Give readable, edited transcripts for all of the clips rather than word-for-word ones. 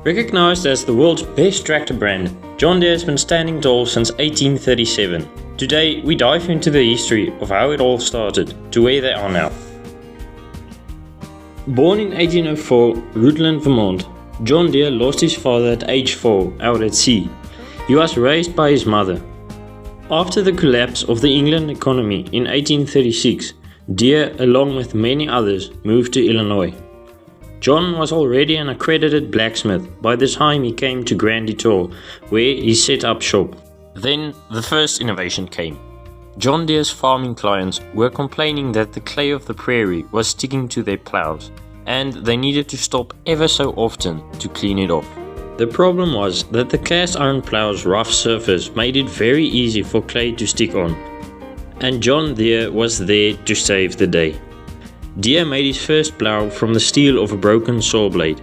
Recognized as the world's best tractor brand, John Deere has been standing tall since 1837. Today, we dive into the history of how it all started to where they are now. Born in 1804, Rutland, Vermont, John Deere lost his father at age 4 out at sea. He was raised by his mother. After the collapse of the England economy in 1836, Deere, along with many others, moved to Illinois. John was already an accredited blacksmith by the time he came to Grand Detour, where he set up shop. Then the first innovation came. John Deere's farming clients were complaining that the clay of the prairie was sticking to their plows, and they needed to stop ever so often to clean it off. The problem was that the cast iron plow's rough surface made it very easy for clay to stick on, and John Deere was there to save the day. Deere made his first plow from the steel of a broken saw blade.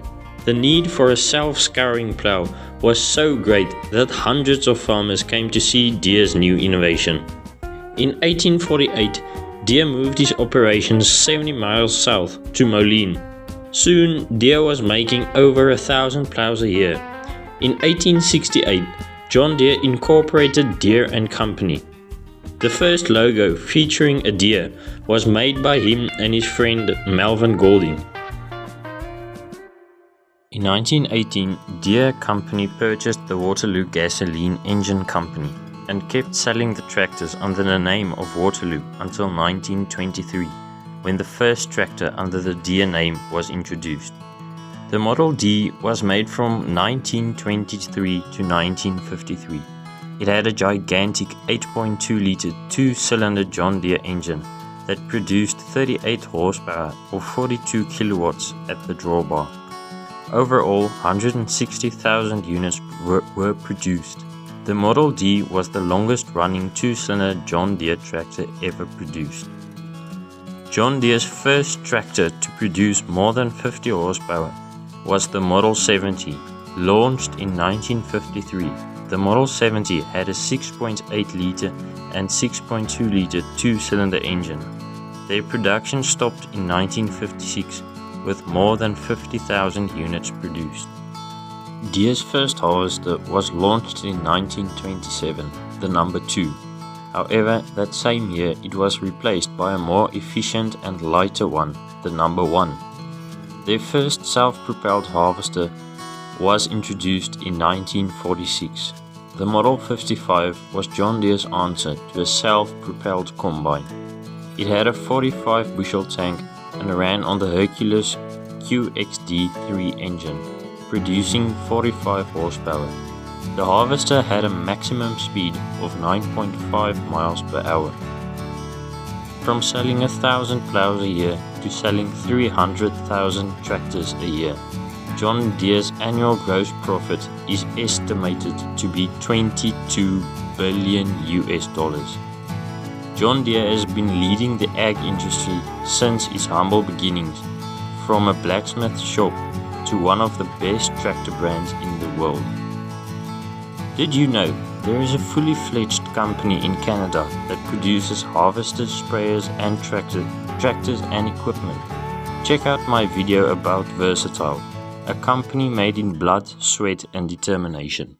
The need for a self-scouring plow was so great that hundreds of farmers came to see Deere's new innovation. In 1848, Deere moved his operations 70 miles south to Moline. Soon, Deere was making over 1,000 plows a year. In 1868, John Deere incorporated Deere & Company. The first logo featuring a deer was made by him and his friend Melvin Golding. In 1918, Deere Company purchased the Waterloo Gasoline Engine Company and kept selling the tractors under the name of Waterloo until 1923, when the first tractor under the Deere name was introduced. The Model D was made from 1923 to 1953. It had a gigantic 8.2-litre two-cylinder John Deere engine that produced 38 horsepower or 42 kilowatts at the drawbar. Overall, 160,000 units were produced. The Model D was the longest running two-cylinder John Deere tractor ever produced. John Deere's first tractor to produce more than 50 horsepower was the Model 70, launched in 1953. The Model 70 had a 6.8-litre and 6.2-litre two-cylinder engine. Their production stopped in 1956 with more than 50,000 units produced. Deere's first harvester was launched in 1927, the number 2. However, that same year it was replaced by a more efficient and lighter one, the number 1. Their first self-propelled harvester was introduced in 1946. The Model 55 was John Deere's answer to a self-propelled combine. It had a 45 bushel tank and ran on the Hercules QXD3 engine, producing 45 horsepower. The harvester had a maximum speed of 9.5 miles per hour. From selling 1,000 plows a year to selling 300,000 tractors a year, John Deere's annual gross profit is estimated to be $22 billion. John Deere has been leading the ag industry since its humble beginnings, from a blacksmith shop to one of the best tractor brands in the world. Did you know there is a fully fledged company in Canada that produces harvesters, sprayers and tractors and equipment? Check out my video about Versatile, a company made in blood, sweat and determination.